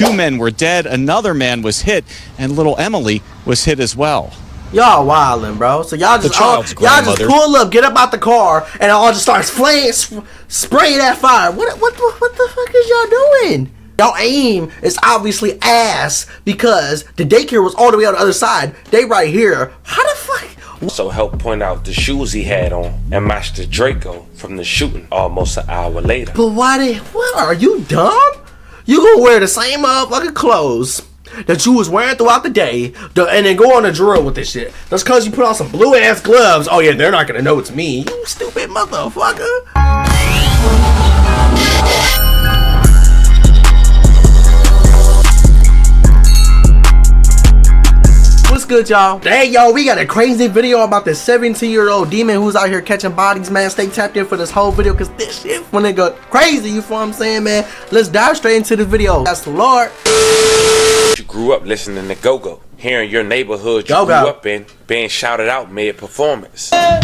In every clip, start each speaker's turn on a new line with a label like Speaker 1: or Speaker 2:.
Speaker 1: 2 men were dead, another man was hit, and little Emily was hit as well.
Speaker 2: Y'all wildin', bro. So y'all just pull up, get up out the car, and all just starts spraying that fire. What the fuck is y'all doing? Y'all aim is obviously ass because the daycare was all the way on the other side. They right here. How the fuck?
Speaker 3: Also helped point out the shoes he had on and matched the Draco from the shooting almost an hour later.
Speaker 2: But what are you dumb? You gonna wear the same motherfucking clothes that you was wearing throughout the day and then go on a drill with this shit. That's cause you put on some blue ass gloves. Oh yeah, they're not gonna know it's me. You stupid motherfucker. What's good, y'all? Hey, yo, we got a crazy video about this 17-year-old demon who's out here catching bodies, man. Stay tapped in for this whole video because this shit finna go crazy, you feel what I'm saying, man? Let's dive straight into the video. That's the Lord.
Speaker 3: You grew up listening to Go-Go, hearing your neighborhood you grew up in being shouted out mid-performance. Now,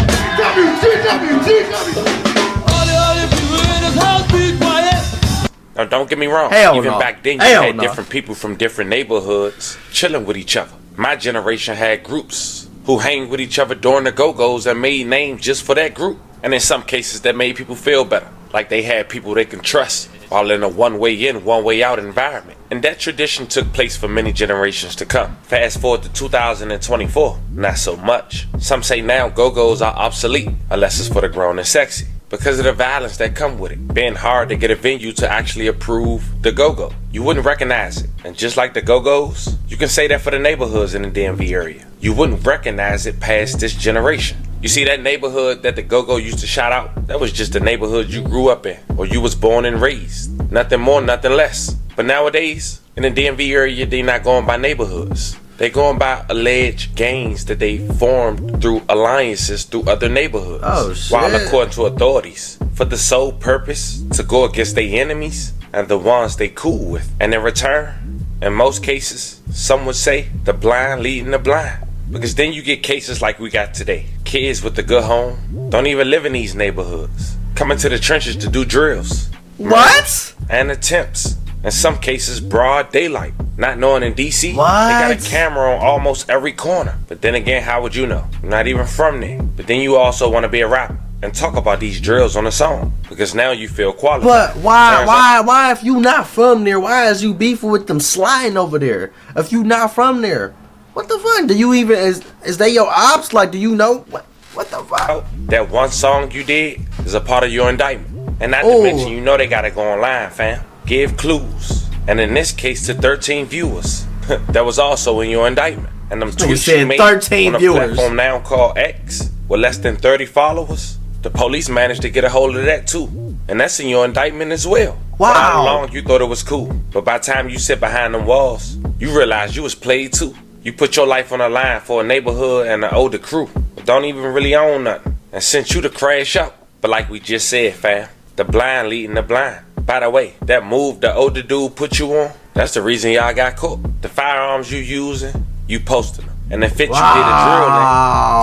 Speaker 3: don't get me wrong. Even back then, you had different people from different neighborhoods chilling with each other. My generation had groups who hang with each other during the Go-Go's and made names just for that group. And in some cases, that made people feel better. Like they had people they can trust while in a one-way in, one-way out environment. And that tradition took place for many generations to come. Fast forward to 2024, not so much. Some say now Go-Go's are obsolete, unless it's for the grown and sexy, because of the violence that come with it. Being hard to get a venue to actually approve the Go-Go. You wouldn't recognize it. And just like the Go-Go's, you can say that for the neighborhoods in the DMV area. You wouldn't recognize it past this generation. You see, that neighborhood that the Go-Go used to shout out, that was just the neighborhood you grew up in, or you was born and raised. Nothing more, nothing less. But nowadays, in the DMV area, they're not going by neighborhoods. They going by alleged gangs that they formed through alliances through other neighborhoods.
Speaker 2: Oh, shit.
Speaker 3: While according to authorities, for the sole purpose to go against their enemies and the ones they cool with. And in return, in most cases, some would say the blind leading the blind. Because then you get cases like we got today. Kids with a good home don't even live in these neighborhoods. Coming to the trenches to do drills.
Speaker 2: What?
Speaker 3: And attempts. In some cases, broad daylight. Not knowing in DC,
Speaker 2: what?
Speaker 3: They got a camera on almost every corner. But then again, how would you know? You're not even from there. But then you also want to be a rapper and talk about these drills on a song. Because now you feel qualified.
Speaker 2: But why if you not from there, why is you beefing with them sliding over there? If you not from there? What the fuck? Do you even, is they your ops? Like, do you know? What the fuck?
Speaker 3: That one song you did is a part of your indictment. And not to mention, you know they gotta go online, fam. Give clues. And in this case, to 13 viewers. That was also in your indictment. And them tweets you made
Speaker 2: 13
Speaker 3: on a platform now called X with less than 30 followers. The police managed to get a hold of that too. And that's in your indictment as well.
Speaker 2: Wow.
Speaker 3: For how long you thought it was cool. But by the time you sit behind them walls, you realize you was played too. You put your life on the line for a neighborhood and an older crew, but don't even really own nothing, and sent you to crash out. But like we just said, fam, the blind leading the blind. By the way, that move the older dude put you on, that's the reason y'all got caught. The firearms you using, you posted them. And the fit you did a drill in,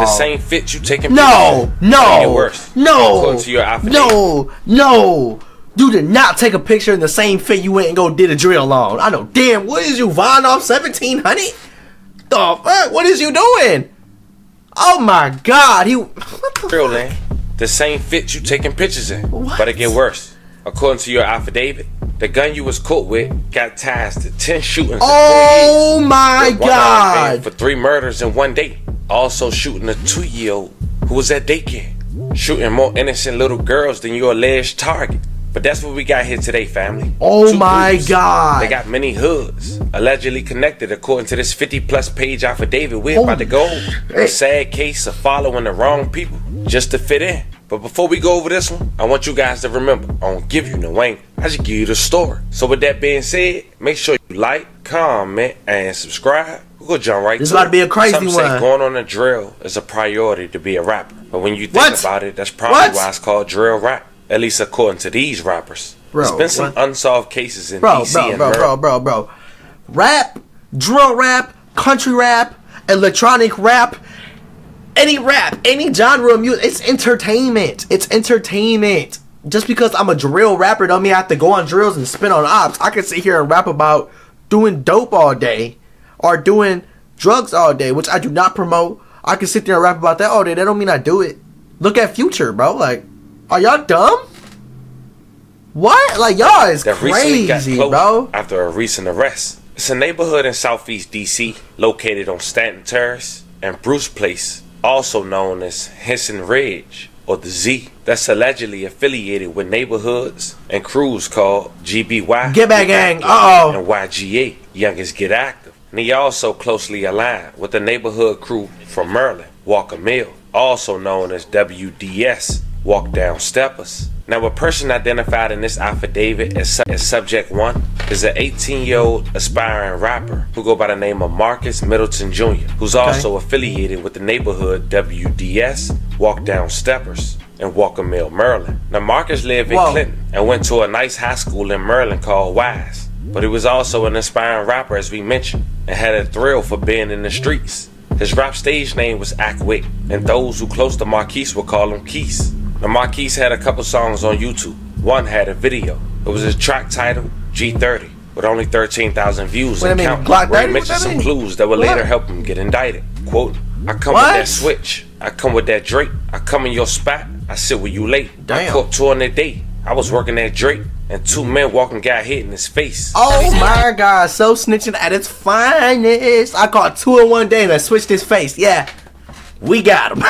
Speaker 3: the same fit you taking pictures. According to your affidavit.
Speaker 2: No. You did not take a picture in the same fit you went and go did a drill on. I know damn, what is you, Von off 1700? The fuck? What is you doing? Oh my god,
Speaker 3: the same fit you taking pictures in.
Speaker 2: What?
Speaker 3: But it get worse. According to your affidavit, the gun you was caught with got ties to 10 shootings.
Speaker 2: Oh my god!
Speaker 3: For 3 murders in one day. Also shooting a 2-year-old who was at daycare. Shooting more innocent little girls than your alleged target. But that's what we got here today, family.
Speaker 2: Oh my god.
Speaker 3: They got many hoods allegedly connected according to this 50+ page affidavit we're about to go over. A sad case of following the wrong people just to fit in. But before we go over this one, I want you guys to remember, I don't give you no ain't. I just give you the story. So with that being said, make sure you like, comment, and subscribe. We'll go jump right to it.
Speaker 2: This about to be a crazy one.
Speaker 3: Some say going on a drill is a priority to be a rapper. But when you think about it, that's probably why it's called drill rap. At least according to these rappers. There's been some unsolved cases in DC and
Speaker 2: bro. Rap, drill rap, country rap, electronic rap, any genre of music, it's entertainment. It's entertainment. Just because I'm a drill rapper don't mean I have to go on drills and spin on ops. I can sit here and rap about doing dope all day or doing drugs all day, which I do not promote. I can sit there and rap about that all day. That don't mean I do it. Look at Future, bro. Like, are y'all dumb? What? Like, y'all is crazy, bro.
Speaker 3: After a recent arrest. It's a neighborhood in Southeast DC located on Stanton Terrace and Bruce Place, also known as Henson Ridge or the Z, that's allegedly affiliated with neighborhoods and crews called GBY,
Speaker 2: Get Back Gang,
Speaker 3: and YGA, Youngest Get Active. And he also closely aligned with the neighborhood crew from Maryland, Walker Mill, also known as WDS, Walk Down Steppers. Now, a person identified in this affidavit as Subject 1 is an 18-year-old aspiring rapper who go by the name of Marcus Middleton Jr., who's also affiliated with the neighborhood WDS, Walk Down Steppers, in Walker Mill, Maryland. Now, Marcus lived in Clinton and went to a nice high school in Maryland called Wise, but he was also an aspiring rapper, as we mentioned, and had a thrill for being in the streets. His rap stage name was Ackwick, and those who close to Marquise would call him Keese. Now, Marquise had a couple songs on YouTube. One had a video. It was his track titled G30 with only 13,000 views and counting, where he mentioned some clues that would later help him get indicted. Quote, I come with that switch, I come with that Drake, I come in your spot, I sit with you late. I caught two on that day, I was working that Drake, and two men walking got hit in his face.
Speaker 2: Oh my God, Self-Snitching at its finest. I caught two in one day and I switched his face. Yeah, we got him.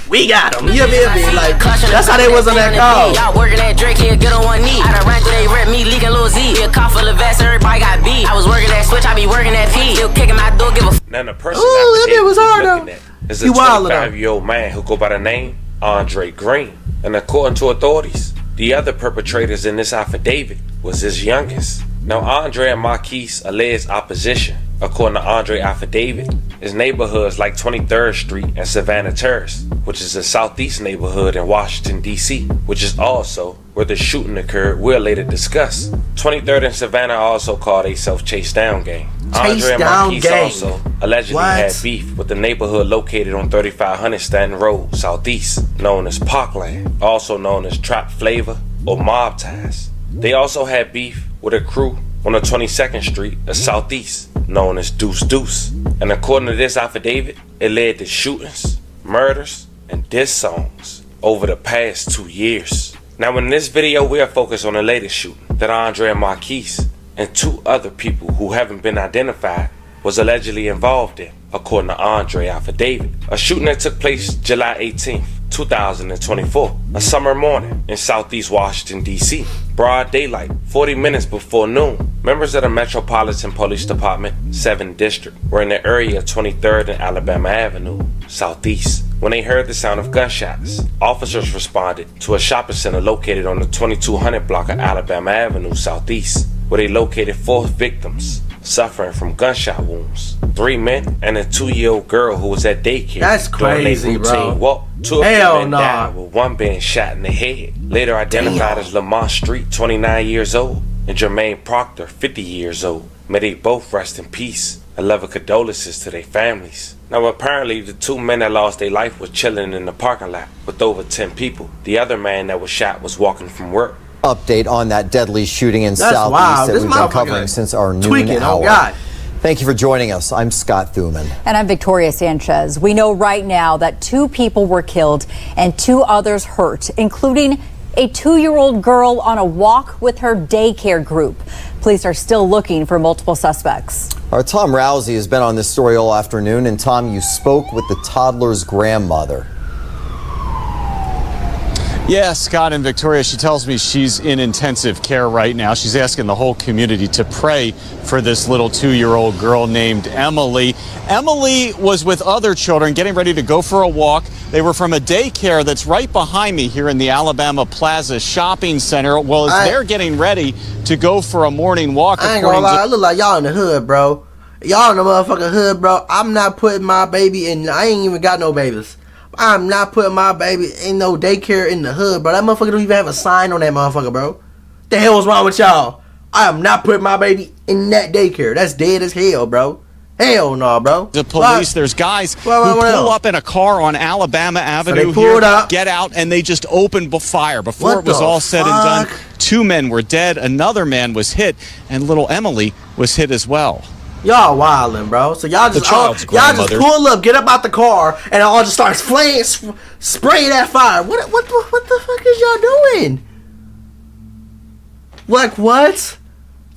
Speaker 2: We got him. You feel me? Like, that's how they was on that call.
Speaker 4: Y'all working that Drake here, get on one knee. I done ran through they rip me, leaking Lil Z. Be a car full of vests, everybody got beat. I was working that switch, I be working that P. Still kicking my door, give a
Speaker 3: Now, the person that
Speaker 2: was hard though.
Speaker 3: Is a 25-year-old man who go by the name Andre Green. And according to authorities, the other perpetrators in this affidavit was his youngest. Now, Andre and Marquise alleged opposition. According to Andre affidavit, his neighborhoods like 23rd Street and Savannah Terrace, which is a southeast neighborhood in Washington, D.C., which is also where the shooting occurred, we'll later discuss. 23rd and Savannah are also called a self-chase down gang. Andre and Marquise also allegedly had beef with the neighborhood located on 3500 Stanton Road, southeast, known as Parkland, also known as Trap Flavor or Mob Ties. They also had beef with a crew on the 22nd Street of Southeast, known as Deuce Deuce. And according to this affidavit, it led to shootings, murders, and diss songs over the past 2 years. Now, in this video, we are focused on the latest shooting that Andre and Marquise and two other people who haven't been identified was allegedly involved in, according to Andre affidavit. A shooting that took place July 18th, 2024, a summer morning in Southeast Washington, D.C. Broad daylight, 40 minutes before noon. Members of the Metropolitan Police Department, 7th District, were in the area of 23rd and Alabama Avenue, Southeast, when they heard the sound of gunshots. Officers responded to a shopping center located on the 2200 block of Alabama Avenue, Southeast, where they located 4 victims suffering from gunshot wounds. 3 men and a 2-year-old girl who was at daycare.
Speaker 2: That's crazy,
Speaker 3: during their routine
Speaker 2: bro.
Speaker 3: walk. 2 of the men died, with one being shot in the head. Later identified as Lamont Street, 29 years old, and Jermaine Proctor, 50 years old. May they both rest in peace and love and condolences to their families. Now, apparently, the 2 men that lost their life was chilling in the parking lot with over 10 people. The other man that was shot was walking from work.
Speaker 5: Update on that deadly shooting in Southeast that we've been covering since our noon hour.
Speaker 2: Oh God.
Speaker 5: Thank you for joining us. I'm Scott Thuman.
Speaker 6: And I'm Victoria Sanchez. We know right now that 2 people were killed and 2 others hurt, including a 2-year-old girl on a walk with her daycare group. Police are still looking for multiple suspects.
Speaker 5: Our Tom Rousey has been on this story all afternoon. And Tom, you spoke with the toddler's grandmother.
Speaker 1: Yeah, Scott and Victoria, she tells me she's in intensive care right now. She's asking the whole community to pray for this little 2-year-old girl named Emily. Emily was with other children getting ready to go for a walk. They were from a daycare that's right behind me here in the Alabama Plaza Shopping Center. Well, as they're getting ready to go for a morning walk,
Speaker 2: I ain't gonna lie, I look like y'all in the hood, bro. Y'all in the motherfucking hood, bro. I'm not putting my baby in. I ain't even got no babies. I'm not putting my baby in no daycare in the hood, bro. That motherfucker don't even have a sign on that motherfucker, bro. The hell is wrong with y'all? I am not putting my baby in that daycare. That's dead as hell, bro. Hell no, bro.
Speaker 1: The police, there's guys who pull up in a car on Alabama Avenue get out, and they just open fire. Before it was all said and done, 2 men were dead, another man was hit, and little Emily was hit as well.
Speaker 2: Y'all wildin', bro. So y'all just pull up, get up out the car, and it all just starts spraying that fire. What the fuck is y'all doing? Like, what?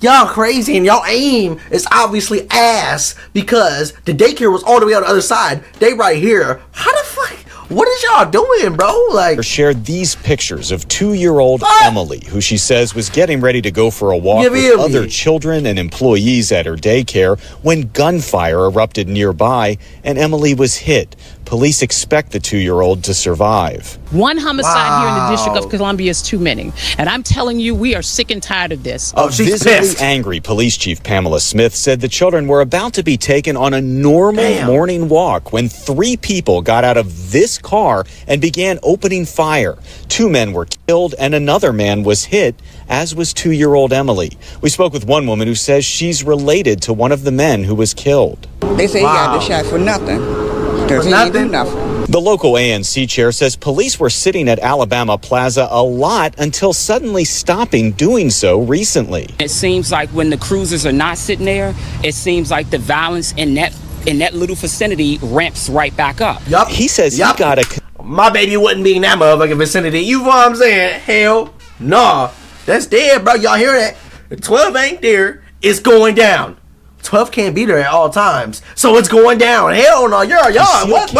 Speaker 2: Y'all crazy, and y'all aim is obviously ass because the daycare was all the way on the other side. They right here. How the fuck? What is y'all doing, bro? Like,
Speaker 1: shared these pictures of 2-year-old Emily, who she says was getting ready to go for a walk with other children and employees at her daycare when gunfire erupted nearby and Emily was hit. Police expect the 2-year-old to survive.
Speaker 7: One homicide here in the District of Columbia is too many. And I'm telling you, we are sick and tired of this.
Speaker 1: A visibly angry Police Chief Pamela Smith said the children were about to be taken on a normal morning walk when 3 people got out of this car and began opening fire. 2 men were killed and another man was hit, as was 2-year-old Emily. We spoke with one woman who says she's related to one of the men who was killed.
Speaker 8: They say he got the shot for nothing. Because he didn't do nothing.
Speaker 1: The local ANC chair says police were sitting at Alabama Plaza a lot until suddenly stopping doing so recently.
Speaker 7: It seems like when the cruisers are not sitting there, it seems like the violence in that little vicinity ramps right back up.
Speaker 2: Yup.
Speaker 1: He says he got a...
Speaker 2: My baby wouldn't be in that motherfucking vicinity. You know what I'm saying? Hell, nah. That's dead, bro. Y'all hear that? The 12 ain't there. It's going down. 12 can't be there at all times, so it's going down. Hell no, y'all. What?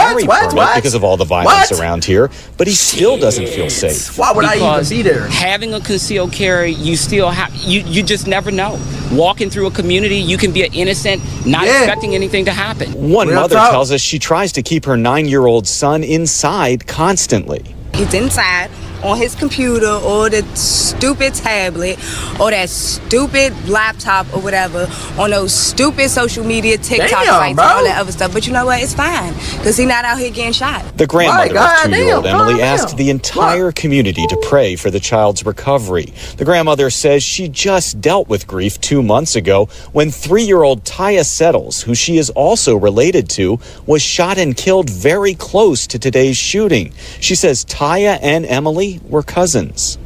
Speaker 1: Because of all the violence around here, but he still doesn't feel safe.
Speaker 2: Why would I even be there?
Speaker 7: Having a concealed carry, you still have. You just never know. Walking through a community, you can be an innocent, not expecting anything to happen.
Speaker 1: One mother tells us she tries to keep her 9-year-old son inside constantly.
Speaker 8: He's inside on his computer or the stupid tablet or that stupid laptop or whatever, on those stupid social media TikTok sites and all that other stuff. But you know what? It's fine because he's not out here getting shot.
Speaker 1: The grandmother of 2-year-old Emily asked the entire community to pray for the child's recovery. The grandmother says she just dealt with grief 2 months ago when 3-year-old Taya Settles, who she is also related to, was shot and killed very close to today's shooting. She says Taya and Emily were cousins.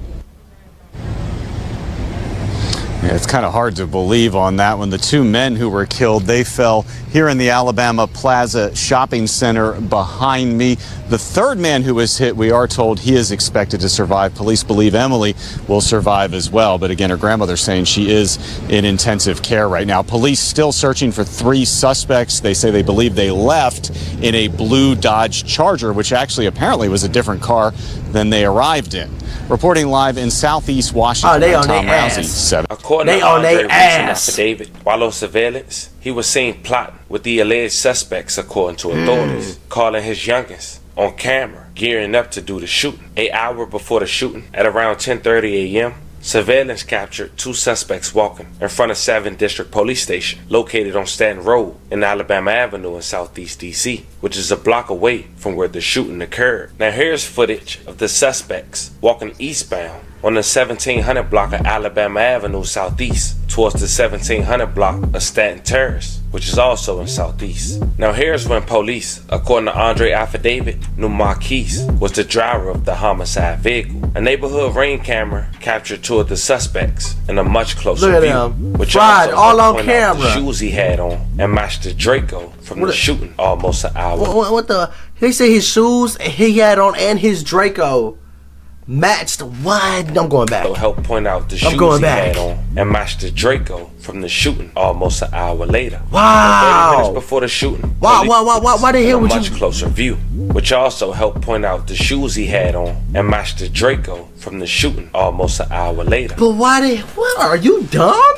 Speaker 1: Yeah, it's kind of hard to believe on that one. The 2 men who were killed, they fell here in the Alabama Plaza shopping center behind me. The 3rd man who was hit, we are told he is expected to survive. Police believe Emily will survive as well. But again, her grandmother's saying she is in intensive care right now. Police still searching for 3 suspects. They say they believe they left in a blue Dodge Charger, which actually apparently was a different car than they arrived in. Reporting live in Southeast Washington, Tom Rousey, 7.
Speaker 3: According to Andre affidavit, while on surveillance, he was seen plotting with the alleged suspects, according to authorities, calling his youngest on camera, gearing up to do the shooting. An hour before the shooting, at around 10:30 a.m., surveillance captured 2 suspects walking in front of 7th District Police Station, located on Stanton Road in Alabama Avenue in Southeast D.C., which is a block away from where the shooting occurred. Now here's footage of the suspects walking eastbound on the 1700 block of Alabama Avenue Southeast towards the 1700 block of Stanton Terrace, which is also in Southeast. Now here's when police, according to Andre affidavit, knew Marquise was the driver of the homicide vehicle. A neighborhood ring camera captured 2 of the suspects in a much closer view, which also
Speaker 2: all on
Speaker 3: point
Speaker 2: camera.
Speaker 3: out the shoes he had on and matched the Draco from the shooting almost an hour.
Speaker 2: What the? They say his shoes he had on and his Draco matched what? I'm going back.
Speaker 3: So help point out the shoes he had on and matched the Draco from the shooting almost an hour later.
Speaker 2: Wow.
Speaker 3: 30 minutes before the shooting.
Speaker 2: Why the hell would you?
Speaker 3: Much closer view, which also helped point out the shoes he had on and matched the Draco from the shooting almost an hour later.
Speaker 2: But what are you dumb?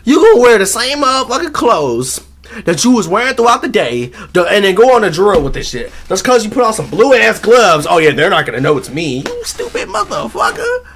Speaker 2: You gonna wear the same motherfucking clothes that you was wearing throughout the day, and then go on a drill with this shit. Just cause you put on some blue ass gloves, oh yeah, they're not gonna know it's me. You stupid motherfucker.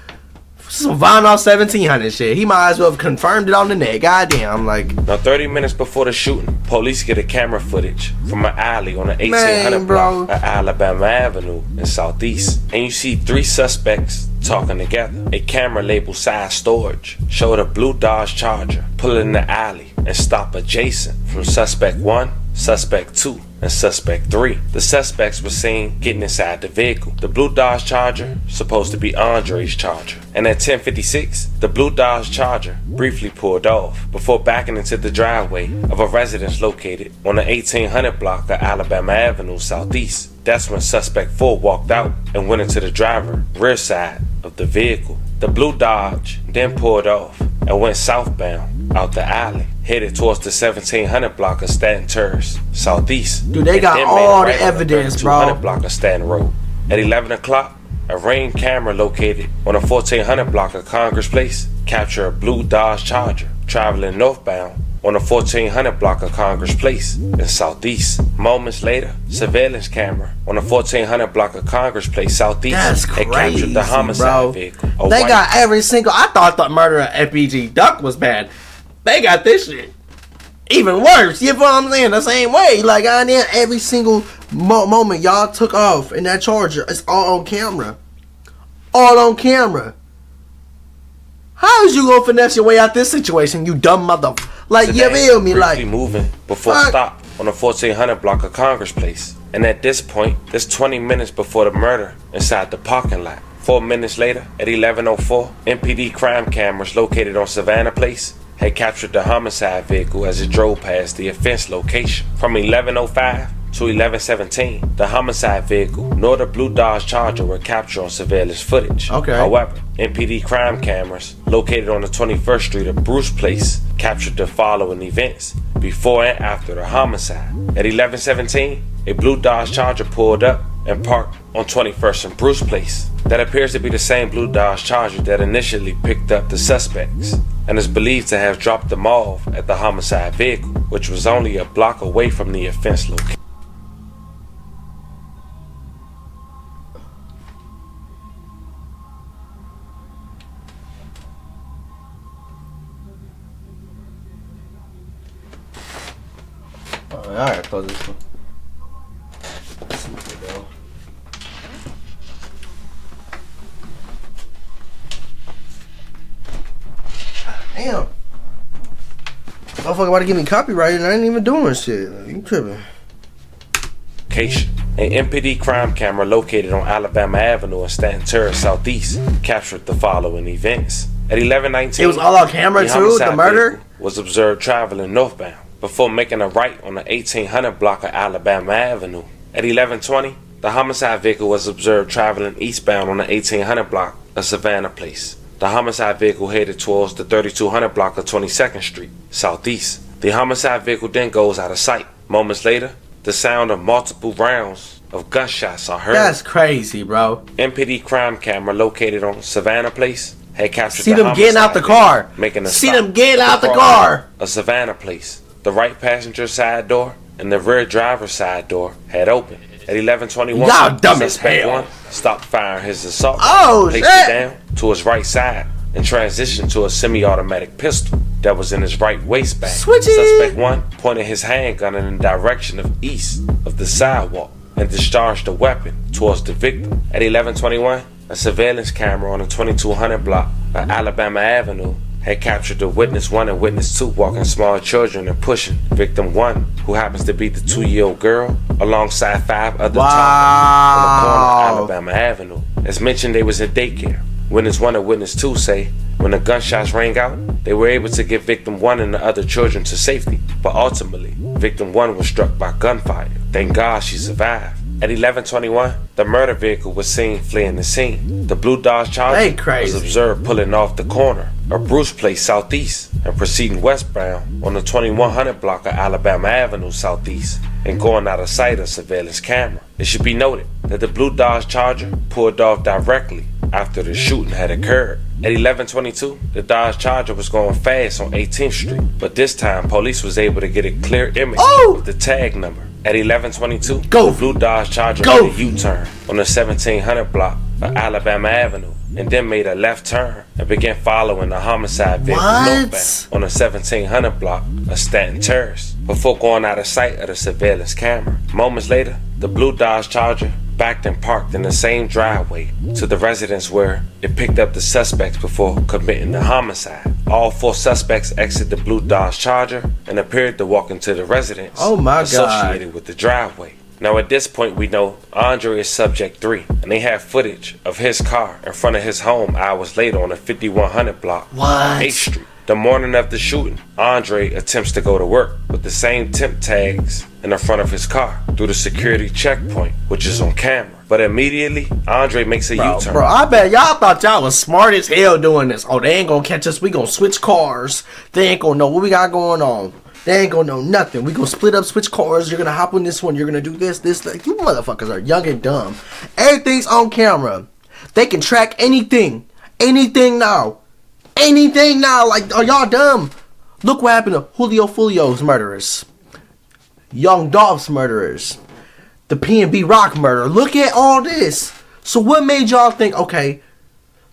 Speaker 2: Some Vinyl 1700 shit. He might as well have confirmed it on the net. Goddamn, like.
Speaker 3: Now 30 minutes before the shooting, police get a camera footage from an alley on the 1800 block of Alabama Avenue in Southeast, and you see 3 suspects talking together. A camera labeled side storage showed a blue Dodge Charger pulling in the alley and stop adjacent from suspect 1, suspect 2, and suspect 3. The suspects were seen getting inside the vehicle. The blue Dodge Charger, supposed to be Andre's Charger. And at 10:56, the blue Dodge Charger briefly pulled off before backing into the driveway of a residence located on the 1800 block of Alabama Avenue Southeast. That's when suspect 4 walked out and went into the driver rear side of the vehicle. The blue Dodge then pulled off and went southbound out the alley, headed towards the 1700 block of Staten Terrace Southeast.
Speaker 2: Dude, they got all the evidence, bro.
Speaker 3: 200 block of Staten Road. At 11 o'clock, a Ring camera located on the 1400 block of Congress Place captured a blue Dodge Charger traveling northbound on the 1400 block of Congress Place in Southeast. Moments later, surveillance camera on the 1400 block of Congress Place Southeast had captured the homicide vehicle.
Speaker 2: They got every single. I thought the murder of FBG Duck was bad. They got this shit even worse. You know what I'm saying? The same way. Like, I need every single moment y'all took off in that Charger. It's all on camera. All on camera. How is you gonna finesse your way out this situation, you dumb mother? Like, you feel me? Like,
Speaker 3: moving before stop on the 1400 block of Congress Place. And at this point, that's 20 minutes before the murder inside the parking lot. 4 minutes later, at 11:04, MPD crime cameras located on Savannah Place had captured the homicide vehicle as it drove past the offense location. From 11:05 to 11:17, the homicide vehicle nor the blue Dodge Charger were captured on surveillance footage. However, MPD crime cameras located on the 21st Street of Bruce Place captured the following events before and after the homicide. At 11:17, a blue Dodge Charger pulled up and parked on 21st and Bruce Place. That appears to be the same blue Dodge Charger that initially picked up the suspects and is believed to have dropped them off at the homicide vehicle, which was only a block away from the offense location.
Speaker 2: Alright, close this one. Damn. Motherfucker about to give me copyright and I ain't even doing shit. Like, you tripping.
Speaker 3: An MPD crime camera located on Alabama Avenue in Staten Terrace Southeast captured the following events. At 11:19,
Speaker 2: it was all on camera too, the murder?
Speaker 3: Was observed traveling northbound before making a right on the 1800 block of Alabama Avenue. At 11:20, the homicide vehicle was observed traveling eastbound on the 1800 block of Savannah Place. The homicide vehicle headed towards the 3200 block of 22nd Street, Southeast. The homicide vehicle then goes out of sight. Moments later, the sound of multiple rounds of gunshots are heard.
Speaker 2: That's crazy, bro.
Speaker 3: MPD crime camera located on Savannah Place had captured
Speaker 2: See them getting out the car.
Speaker 3: Making a
Speaker 2: See them getting out the car.
Speaker 3: A Savannah Place. The right passenger side door and the rear driver's side door had opened. At 11:21,
Speaker 2: y'all dumb as hell.
Speaker 3: One stopped firing his assault.
Speaker 2: Oh,
Speaker 3: placed it down to his right side and transitioned to a semi-automatic pistol that was in his right waistband. Suspect 1 pointed his handgun in the direction of east of the sidewalk and discharged the weapon towards the victim. At 11:21, a surveillance camera on the 2200 block of Alabama Avenue had captured the witness 1 and witness 2 walking small children and pushing victim 1, who happens to be the 2-year-old girl, alongside 5 other toddlers on the corner of Alabama Avenue. As mentioned, they was in daycare. Witness 1 and witness 2 say when the gunshots rang out, they were able to get victim 1 and the other children to safety, but ultimately, victim 1 was struck by gunfire. Thank God she survived. At 11:21, the murder vehicle was seen fleeing the scene. The blue Dodge Charger was observed pulling off the corner of Bruce Place Southeast and proceeding westbound on the 2100 block of Alabama Avenue Southeast and going out of sight of surveillance camera. It should be noted that the blue Dodge Charger pulled off directly after the shooting had occurred. At 11:22, the Dodge Charger was going fast on 18th Street, but this time police was able to get a clear image of the tag number. At 11:22, the blue Dodge Charger made a U-turn on the 1700 block of Alabama Avenue and then made a left turn and began following the homicide vehicle northbound on the 1700 block of Staten Terrace before going out of sight of the surveillance camera. Moments later, the blue Dodge Charger backed and parked in the same driveway to the residence where it picked up the suspects before committing the homicide. All 4 suspects exited the blue Dodge Charger and appeared to walk into the residence associated with the driveway. Now at this point we know Andre is subject 3, and they have footage of his car in front of his home hours later on the 5100 block, 8th Street. The morning of the shooting, Andre attempts to go to work with the same temp tags in the front of his car through the security checkpoint, which is on camera. But immediately, Andre makes a U-turn.
Speaker 2: Bro, I bet y'all thought y'all was smart as hell doing this. Oh, they ain't gonna catch us. We gonna switch cars. They ain't gonna know what we got going on. They ain't gonna know nothing. We gonna split up, switch cars. You're gonna hop on this one. You're gonna do this. Like, you motherfuckers are young and dumb. Everything's on camera. They can track anything. Anything now. Anything now. Like, are y'all dumb? Look what happened to Julio Fulio's murderers. Young Dolph's murderers. The P&B Rock murder. Look at all this. So what made y'all think, okay,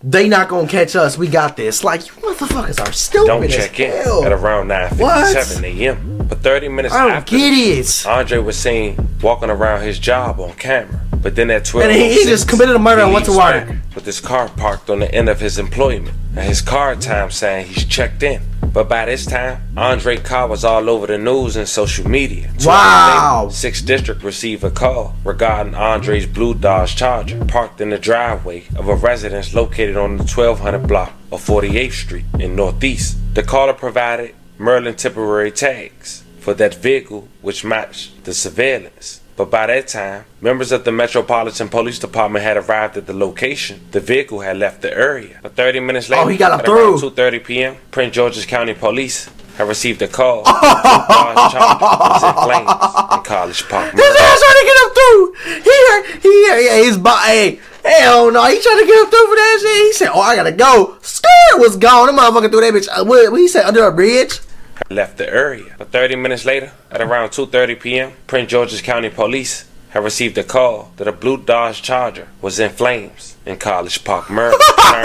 Speaker 2: they not gonna catch us, we got this? Like, you motherfuckers are stupid.
Speaker 3: Don't check in at around 9:57 a.m. But 30 minutes after, Andre was seen walking around his job on camera. But then at 12,
Speaker 2: and he just committed a murder and went to work
Speaker 3: with his car parked on the end of his employment, and his car time saying he's checked in. But by this time, Andre's car was all over the news and social media.
Speaker 2: Wow!
Speaker 3: 6th District received a call regarding Andre's blue Dodge Charger parked in the driveway of a residence located on the 1200 block of 48th Street in Northeast. The caller provided Merlin temporary tags for that vehicle, which matched the surveillance. But by that time, members of the Metropolitan Police Department had arrived at the location. The vehicle had left the area. But 30 minutes later,
Speaker 2: he got him
Speaker 3: at
Speaker 2: through.
Speaker 3: around 2:30 p.m., Prince George's County Police had received a call. Dodge Charger was in flames in College Park.
Speaker 2: His ass trying to get him through. Hey, hell no, he trying to get him through for that shit. He said, "Oh, I gotta go." Skirt was gone. The motherfucker threw that bitch. What he said, under a bridge?
Speaker 3: Left the area. But 30 minutes later, at around 2:30 p.m., Prince George's County Police had received a call that a blue Dodge Charger was in flames in College Park, Maryland.
Speaker 2: He trying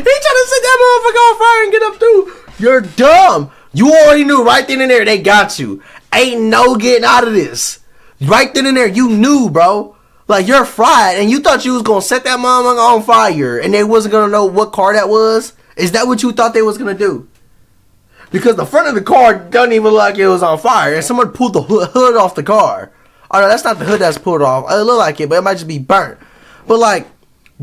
Speaker 2: to set that motherfucker on fire and get up through. You're dumb. You already knew right then and there they got you. Ain't no getting out of this. Right then and there, you knew, bro. Like, you're fried, and you thought you was gonna set that motherfucker on fire, and they wasn't gonna know what car that was? Is that what you thought they was gonna do? Because the front of the car doesn't even look like it was on fire, and someone pulled the hood off the car. Oh no, that's not the hood that's pulled off. It look like it, but it might just be burnt. But like,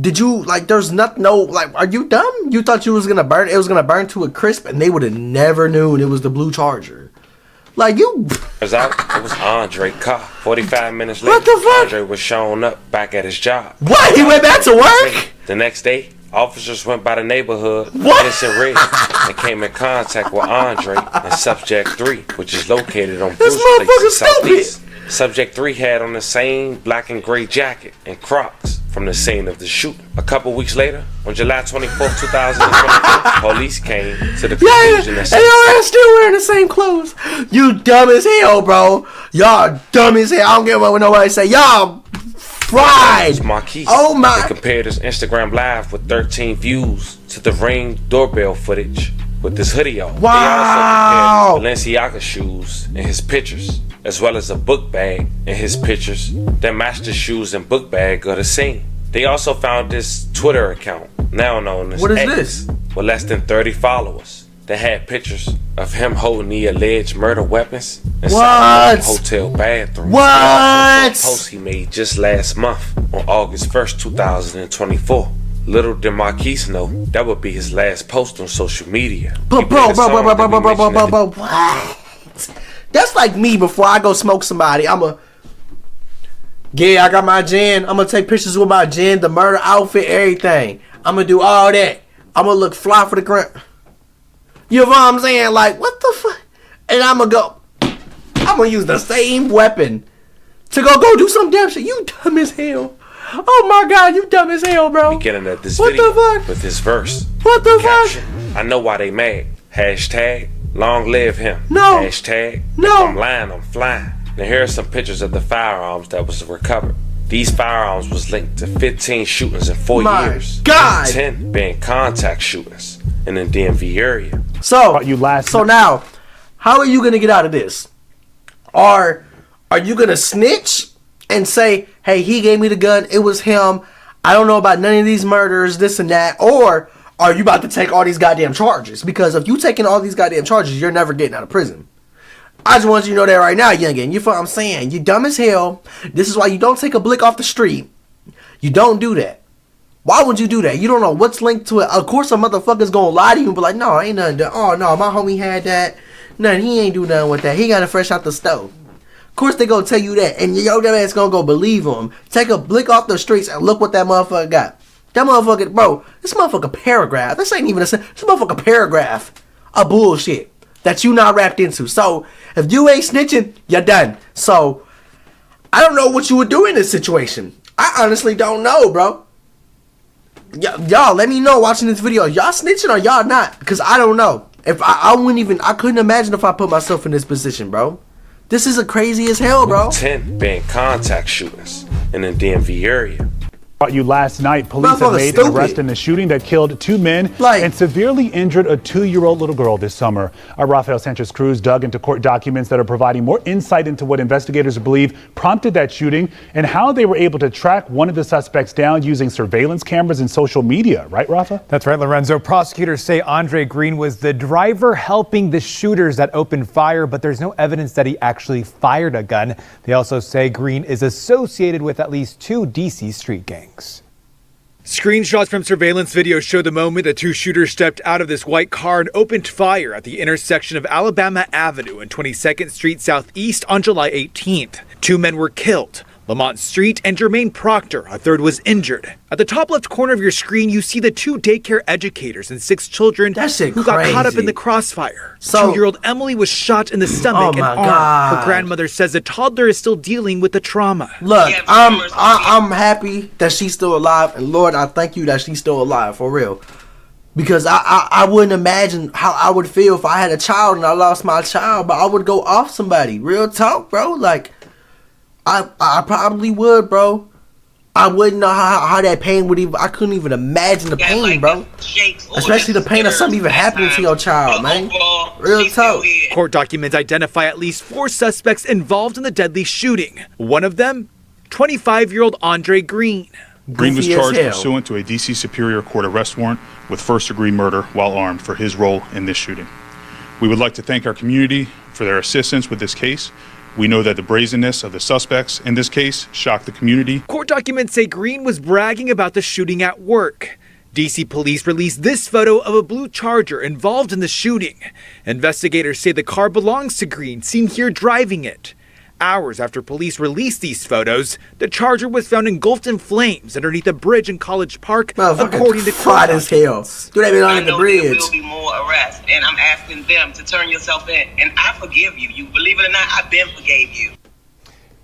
Speaker 2: did you, like, there's nothing, no, like, are you dumb? You thought you was gonna burn, it was gonna burn to a crisp, and they would have never known it was the blue Charger. Like, you.
Speaker 3: It was Andre's car. 45 minutes later, Andre was showing up back at his job.
Speaker 2: What? He went back to work?
Speaker 3: The next day, officers went by the neighborhood, Vincent Ridge, and came in contact with Andre and Subject 3, which is located on Bruce Place in Southeast. Subject 3 had on the same black and gray jacket and Crocs from the scene of the shooting. A couple weeks later, on July 24th, 2024, police came to the conclusion that
Speaker 2: y'all still wearing the same clothes. You dumb as hell, bro. Y'all dumb as hell. I don't care what nobody say. Y'all fried.
Speaker 3: Marquise.
Speaker 2: Oh my.
Speaker 3: They compared his Instagram live with 13 views to the Ring doorbell footage with this hoodie on.
Speaker 2: Wow.
Speaker 3: They also compared Balenciaga shoes in his pictures, as well as a book bag in his pictures that matched the shoes and book bag of the scene. They also found this Twitter account, now known as X,
Speaker 2: this?
Speaker 3: with less than 30 followers, that had pictures of him holding the alleged murder weapons inside the hotel bathroom.
Speaker 2: What?
Speaker 3: A post he made just last month on August 1st, 2024. Little did Marquise know that would be his last post on social media.
Speaker 2: But bro, what? That's like me before I go smoke somebody. I got my gin. I'm gonna take pictures with my gin, the murder outfit, everything. I'm gonna do all that. I'm gonna look fly for the gram. You know what I'm saying? Like, what the fuck? And I'm gonna use the same weapon to go do some damn shit. You dumb as hell. Oh my God, you dumb as hell, bro.
Speaker 3: Beginning of this
Speaker 2: what
Speaker 3: video
Speaker 2: the fuck?
Speaker 3: With this verse.
Speaker 2: What the
Speaker 3: caption,
Speaker 2: fuck?
Speaker 3: I know why they mad. Hashtag long live him.
Speaker 2: No.
Speaker 3: Hashtag
Speaker 2: no.
Speaker 3: If I'm lying, I'm flying. Now here are some pictures of the firearms that was recovered. These firearms was linked to 15 shootings in 4 years.
Speaker 2: God.
Speaker 3: 10 being contact shootings in the DMV area.
Speaker 2: So now, how are you gonna get out of this? Are you gonna snitch and say, hey, he gave me the gun, it was him, I don't know about none of these murders, this and that, or are you about to take all these goddamn charges? Because if you taking all these goddamn charges, you're never getting out of prison. I just want you to know that right now, youngin. You feel what I'm saying? You dumb as hell. This is why you don't take a blick off the street. You don't do that. Why would you do that? You don't know what's linked to it. Of course, a motherfucker's gonna lie to you and be like, no, ain't nothing done. Oh, no, my homie had that. No, he ain't do nothing with that. He got it fresh out the stove. Of course, they gonna tell you that. And your dumb ass gonna go believe him. Take a blick off the streets and look what that motherfucker got. That motherfucker, bro, this motherfucker paragraph. This ain't even a sentence. This motherfucker paragraph of bullshit that you not wrapped into. So, if you ain't snitching, you're done. So, I don't know what you would do in this situation. I honestly don't know, bro. Y'all, let me know watching this video. Y'all snitching or y'all not? Because I don't know. If I couldn't imagine if I put myself in this position, bro. This is a crazy as hell, bro.
Speaker 3: 10 being contact shootings in the DMV area.
Speaker 9: You last night, police have made an arrest in the shooting that killed 2 men and severely injured a 2-year-old little girl this summer. Our Rafael Sanchez Cruz dug into court documents that are providing more insight into what investigators believe prompted that shooting and how they were able to track one of the suspects down using surveillance cameras and social media. Right, Rafa?
Speaker 10: That's right, Lorenzo. Prosecutors say Andre Green was the driver helping the shooters that opened fire, but there's no evidence that he actually fired a gun. They also say Green is associated with at least 2 DC street gangs.
Speaker 11: Screenshots from surveillance video show the moment the 2 shooters stepped out of this white car and opened fire at the intersection of Alabama Avenue and 22nd Street Southeast on July 18th. 2 men were killed. Lamont Street and Jermaine Proctor, a third, was injured. At the top left corner of your screen, you see the 2 daycare educators and 6 children who got caught up in the crossfire. So, 2-year-old Emily was shot in the stomach and arm.
Speaker 2: God.
Speaker 11: Her grandmother says the toddler is still dealing with the trauma.
Speaker 2: Look, I'm happy that she's still alive, and Lord, I thank you that she's still alive, for real. Because I wouldn't imagine how I would feel if I had a child and I lost my child, but I would go off somebody. Real talk, bro. Like, I probably would, bro. I wouldn't know how that pain would even. I couldn't even imagine the pain, bro. Especially the pain of something even happening to your child, man. Real talk.
Speaker 11: Court documents identify at least 4 suspects involved in the deadly shooting. One of them, 25-year-old Andre Green.
Speaker 12: Green was charged pursuant to a D.C. Superior Court arrest warrant with first-degree murder while armed for his role in this shooting. We would like to thank our community for their assistance with this case. We know that the brazenness of the suspects in this case shocked the community.
Speaker 11: Court documents say Green was bragging about the shooting at work. DC police released this photo of a blue Charger involved in the shooting. Investigators say the car belongs to Green, seen here driving it. Hours after police released these photos, the Charger was found engulfed in flames underneath a bridge in College Park, according to court documents.
Speaker 2: Do they be on the bridge?
Speaker 13: There will be more arrests, and I'm asking them to turn yourself in. And I forgive you. You believe it or not, I've been forgave you.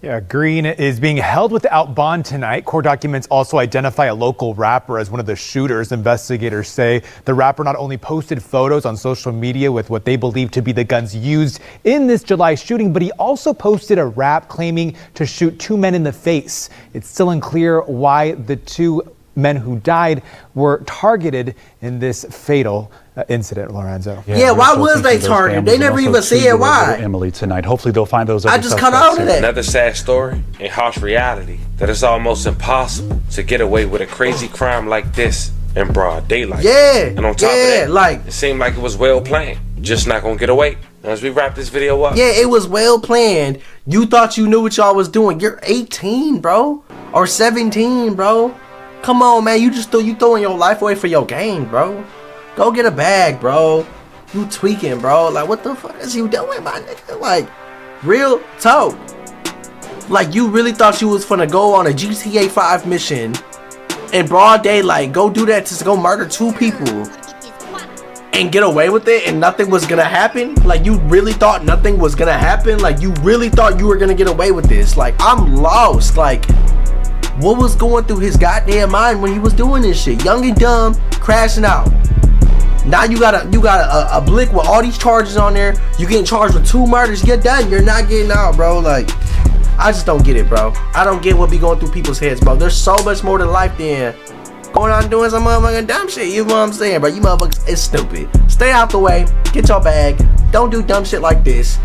Speaker 10: Yeah, Green is being held without bond tonight. Court documents also identify a local rapper as one of the shooters. Investigators say the rapper not only posted photos on social media with what they believe to be the guns used in this July shooting, but he also posted a rap claiming to shoot 2 men in the face. It's still unclear why the 2 men who died were targeted in this fatal incident, Lorenzo.
Speaker 2: Yeah, why was they targeted? They never even said why.
Speaker 9: Emily tonight. Hopefully they'll find those other
Speaker 2: I just cut out of that.
Speaker 3: Another sad story and harsh reality that it's almost impossible to get away with a crazy crime like this in broad daylight.
Speaker 2: Yeah.
Speaker 3: And on top of that, it seemed like it was well planned. Just not gonna get away. As we wrap this video up.
Speaker 2: Yeah, it was well planned. You thought you knew what y'all was doing. You're 18, bro. Or 17, bro. Come on, man. You throwing your life away for your game, bro. Go get a bag, bro. You tweaking, bro. Like, what the fuck is you doing, my nigga? Like, real talk. Like, you really thought you was finna go on a GTA 5 mission in broad daylight, go do that to go murder 2 people and get away with it and nothing was gonna happen? Like, you really thought nothing was gonna happen? Like, you really thought you were gonna get away with this? Like, I'm lost. Like, what was going through his goddamn mind when he was doing this shit? Young and dumb, crashing out. Now you got a blick with all these charges on there. You getting charged with 2 murders. You're done. You're not getting out, bro. Like, I just don't get it, bro. I don't get what be going through people's heads, bro. There's so much more to life than going out and doing some motherfucking dumb shit. You know what I'm saying, bro? You motherfuckers is stupid. Stay out the way. Get your bag. Don't do dumb shit like this.